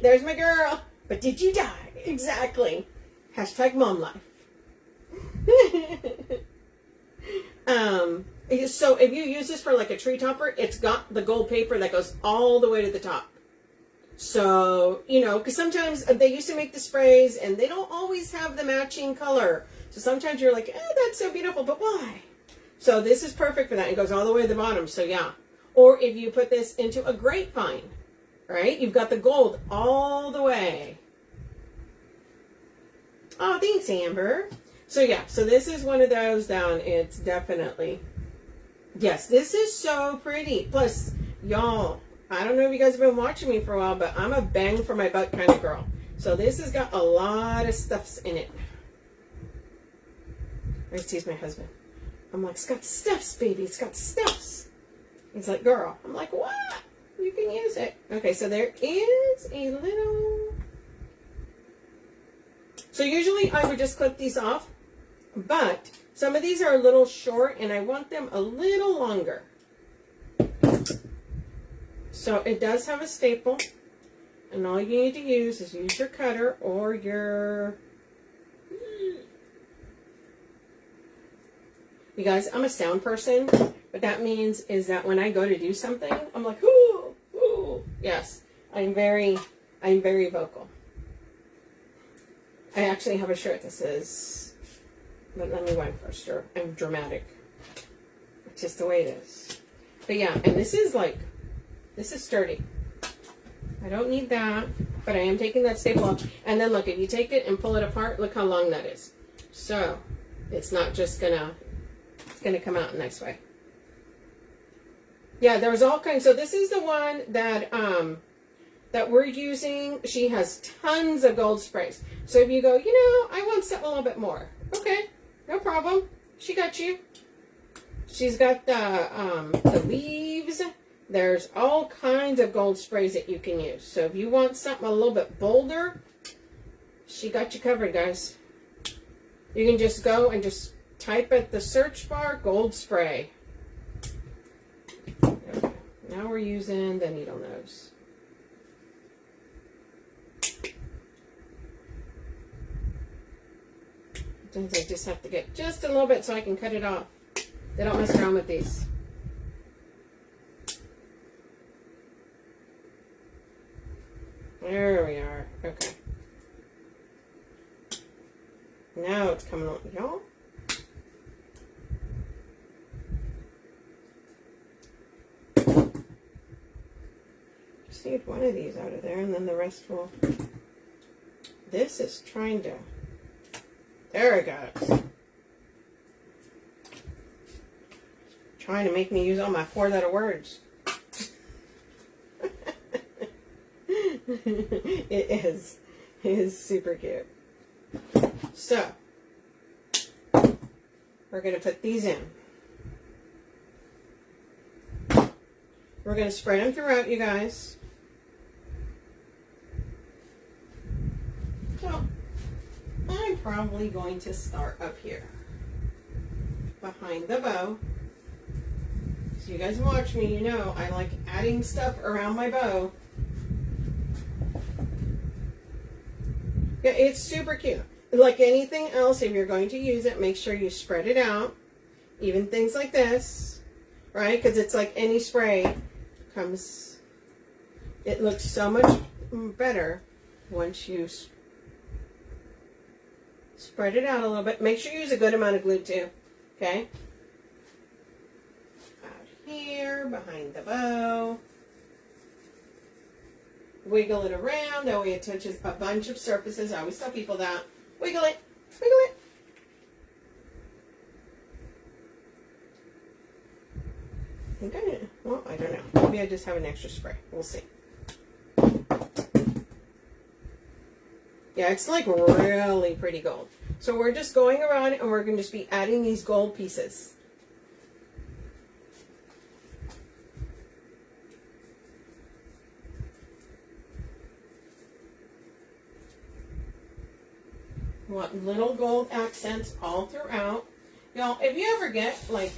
Speaker 1: There's my girl. But did you die? Exactly. Hashtag mom life. So if you use this for like a tree topper, it's got the gold paper that goes all the way to the top. So, you know, because sometimes they used to make the sprays and they don't always have the matching color. So sometimes you're like, that's so beautiful, but why? So this is perfect for that. It goes all the way to the bottom. So yeah. Or if you put this into a grapevine, right? You've got the gold all the way. Oh, thanks, Amber. So yeah, so this is one of those down. It's definitely, yes, this is so pretty. Plus, y'all, I don't know if you guys have been watching me for a while, but I'm a bang for my buck kind of girl. So this has got a lot of stuffs in it. I just tease my husband. I'm like, it's got stuffs, baby. It's got stuffs. He's like, girl. I'm like, what? You can use it. Okay, so there is a little... So usually I would just clip these off, but some of these are a little short and I want them a little longer. So it does have a staple, and all you need to use is use your cutter or your... You guys, I'm a sound person. What that means is that when I go to do something, I'm like, ooh, ooh. Yes, I'm very vocal. I actually have a shirt that says, but let me wind first, sure. I'm dramatic. It's just the way it is. But yeah, and this is sturdy. I don't need that, but I am taking that staple off. And then look, if you take it and pull it apart, look how long that is. So it's not just gonna, it's gonna come out a nice way. Yeah, there's all kinds. So this is the one that that we're using. She has tons of gold sprays. So if you go, you know, I want something a little bit more. Okay, no problem. She got you. She's got the leaves. There's all kinds of gold sprays that you can use. So if you want something a little bit bolder, she got you covered, guys. You can just go and just type at the search bar, gold spray. Okay. Now we're using the needle nose. Sometimes I just have to get just a little bit so I can cut it off. They don't mess around with these. There we are. Okay. Now it's coming on, y'all. Just need one of these out of there, and then the rest will. This is trying to. There it goes. Trying to make me use all my 4-letter words. It is super cute. So we're going to put these in. We're going to spread them throughout, you guys. So I'm probably going to start up here behind the bow. So you guys watch me, you know I like adding stuff around my bow. Yeah, it's super cute. Like anything else, if you're going to use it, make sure you spread it out. Even things like this, right? Because it's like any spray comes, it looks so much better once you spread it out a little bit. Make sure you use a good amount of glue too, okay? Out here, behind the bow. Wiggle it around, that way it touches a bunch of surfaces. I always tell people that. Wiggle it, wiggle it. Well, I don't know. Maybe I just have an extra spray. We'll see. Yeah, it's like really pretty gold. So we're just going around and we're going to just be adding these gold pieces. Want little gold accents all throughout. Y'all, if you ever get like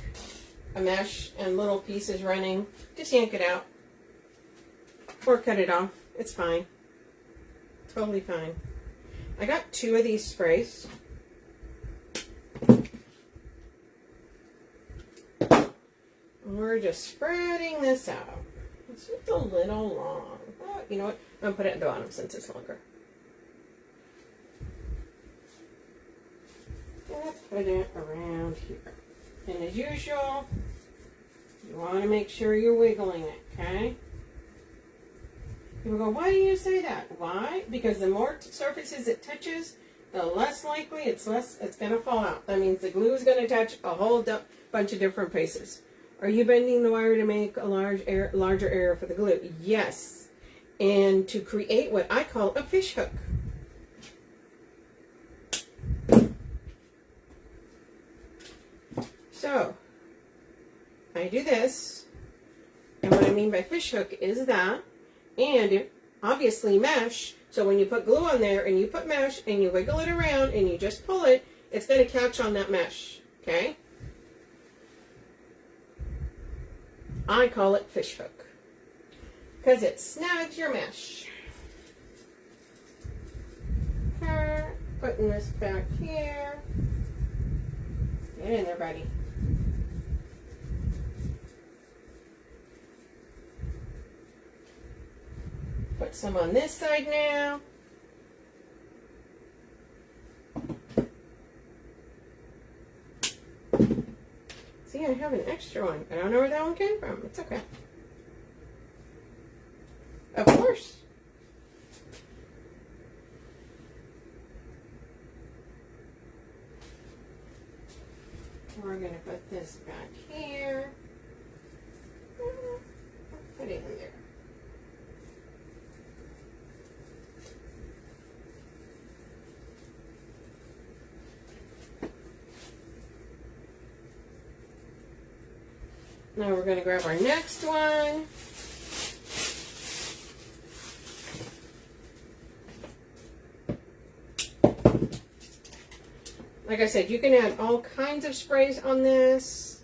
Speaker 1: a mesh and little pieces running, just yank it out. Or cut it off. It's fine. Totally fine. I got 2 of these sprays. We're just spreading this out. It's just a little long. Oh, you know what? I'm going to put it at the bottom since it's longer. Let's put it around here. And as usual, you want to make sure you're wiggling it, okay? People go, why do you say that? Why? Because the more surfaces it touches, the less likely it's going to fall out. That means the glue is going to attach a whole bunch of different places. Are you bending the wire to make a larger area for the glue? Yes. And to create what I call a fish hook. So, I do this, and what I mean by fish hook is that, and obviously mesh, so when you put glue on there and you put mesh and you wiggle it around and you just pull it, it's going to catch on that mesh, okay? I call it fish hook because it snags your mesh. Okay, putting this back here. Get in there, buddy. Put some on this side now. See, I have an extra one. I don't know where that one came from. It's okay. Of course. We're going to put this back here. Put it in there. Now we're going to grab our next one. Like I said, you can add all kinds of sprays on this.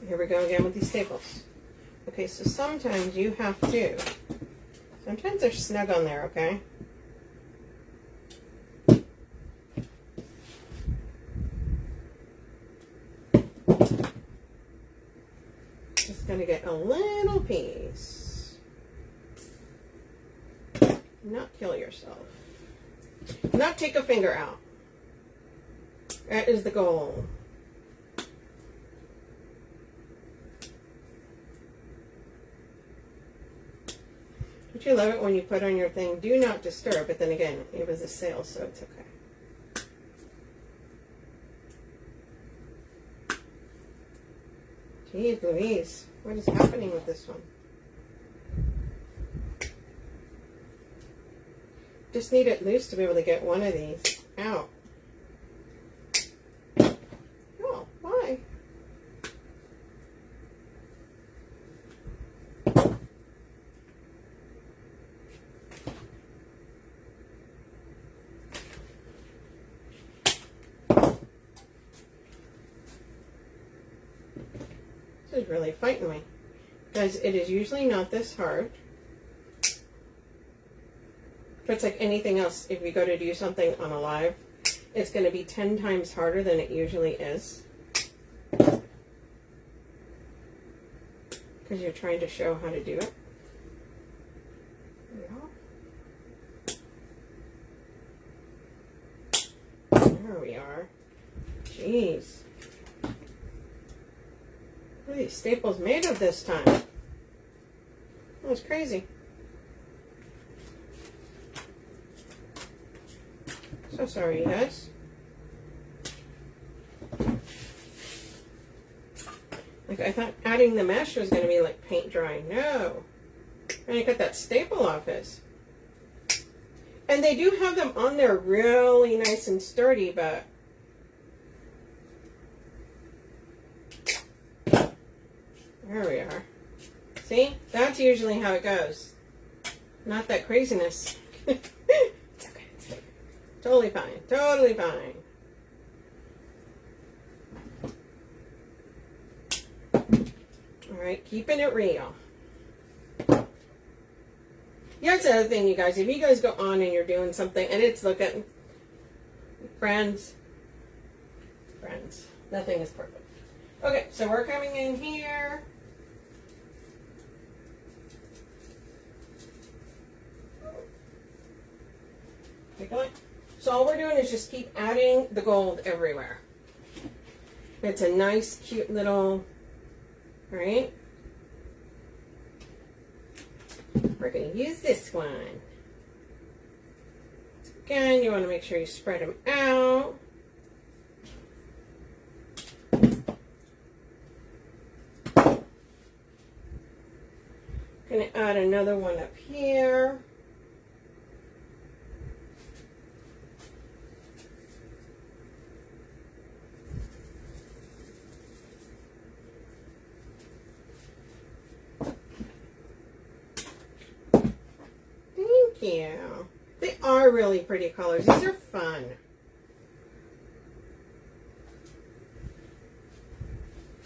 Speaker 1: Here we go again with these staples. Okay, so sometimes you have to. Sometimes they're snug on there, okay? Just gonna get a little piece. Not kill yourself. Not take a finger out. That is the goal. Don't you love it when you put on your thing, do not disturb, but then again, it was a sale, so it's okay. Jeez Louise, what is happening with this one? Just need it loose to be able to get one of these out. Oh, why? This is really fighting me, because it is usually not this hard. But it's like anything else, if you go to do something on a live, it's going to be 10 times harder than it usually is. Because you're trying to show how to do it. There we are. Jeez. What are these staples made of this time? That was crazy. So sorry, you guys. Like, I thought adding the mesh was going to be like paint drying. No. I'm going to cut that staple off this. And they do have them on there really nice and sturdy, but there we are. See? That's usually how it goes. Not that craziness. Totally fine. Totally fine. Alright, keeping it real. Here's the other thing, you guys. If you guys go on and you're doing something and it's looking... Friends. Nothing is perfect. Okay, so we're coming in here. Take a look. So all we're doing is just keep adding the gold everywhere. It's a nice, cute little, right? We're going to use this one. again, you want to make sure you spread them out. Going to add another one up here. Thank you. They are really pretty colors. These are fun.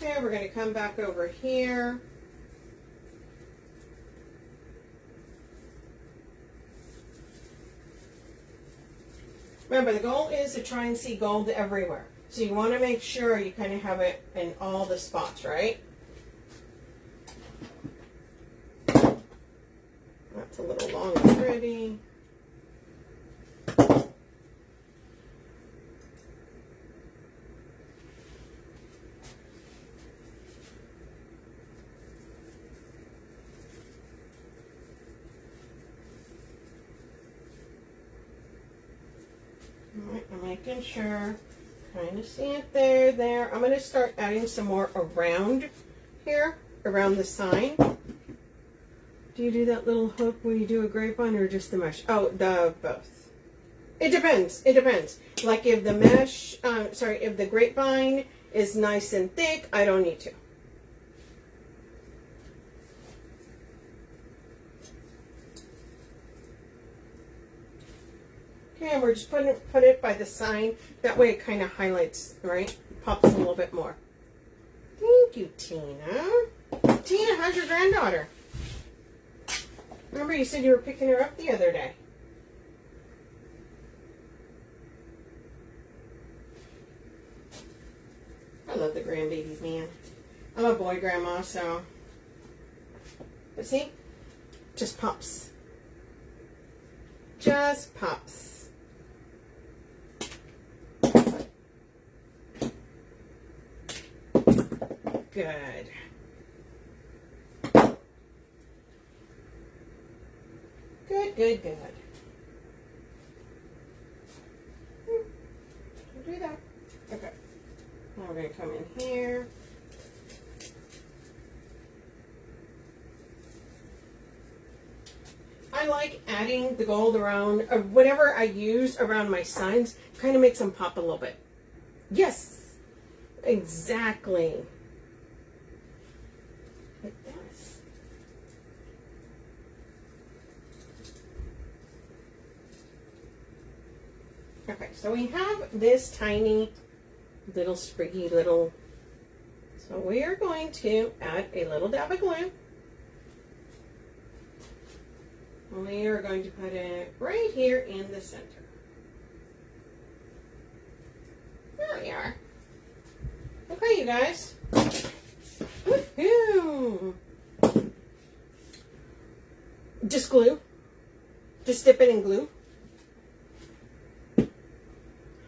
Speaker 1: Okay, we're going to come back over here. Remember, the goal is to try and see gold everywhere. So you want to make sure you kind of have it in all the spots, right? That's a little long already. Alright, I'm making sure. Kind of see it there. I'm going to start adding some more around here, around the sign. Do you do that little hook where you do a grapevine or just the mesh? Oh, the both. It depends. It depends. Like if the mesh, if the grapevine is nice and thick, I don't need to. Okay, and we're just put it by the sign. That way it kind of highlights, right? Pops a little bit more. Thank you, Tina. Tina, how's your granddaughter? Remember you said you were picking her up the other day. I love the grandbabies, man. I'm a boy grandma, so. But see? Just pops. Just pops. Good. Good. Do that. Okay. Now we're going to come in here. I like adding the gold around, whatever I use around my signs, kind of makes them pop a little bit. Yes, exactly. It does. Okay, so we have this tiny little spriggy little, so we are going to add a little dab of glue. We are going to put it right here in the center. There we are. Okay, you guys. Woohoo! Just glue. Just dip it in glue.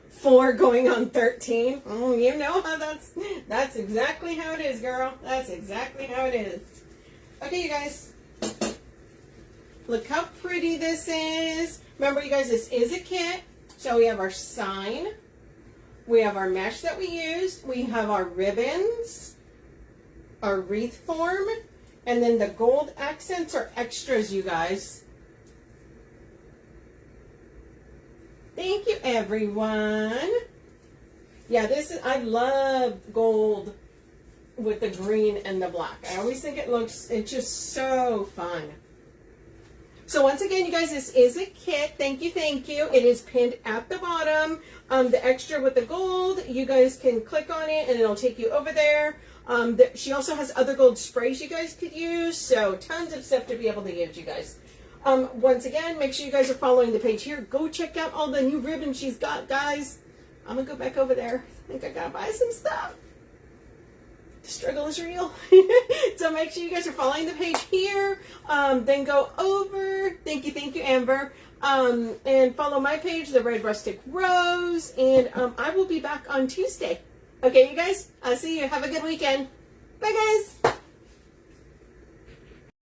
Speaker 1: 4 going on 13. Oh, you know how that's exactly how it is, girl. That's exactly how it is. Okay, you guys. Look how pretty this is. Remember, you guys, this is a kit. So we have our sign. We have our mesh that we used. We have our ribbons, our wreath form, and then the gold accents are extras, you guys. Thank you, everyone. Yeah, I love gold with the green and the black. I always think it's just so fun. So once again, you guys, this is a kit. Thank you, thank you. It is pinned at the bottom. The extra with the gold, you guys can click on it and it'll take you over there. She also has other gold sprays you guys could use. So tons of stuff to be able to use, you guys. Once again, make sure you guys are following the page here. Go check out all the new ribbons she's got, guys. I'm going to go back over there. I think I got to buy some stuff. The struggle is real. So make sure you guys are following the page here. Then go over. Thank you, Amber. And follow my page, The Red Rustic Rose. And I will be back on Tuesday. Okay, you guys? I'll see you. Have a good weekend. Bye, guys.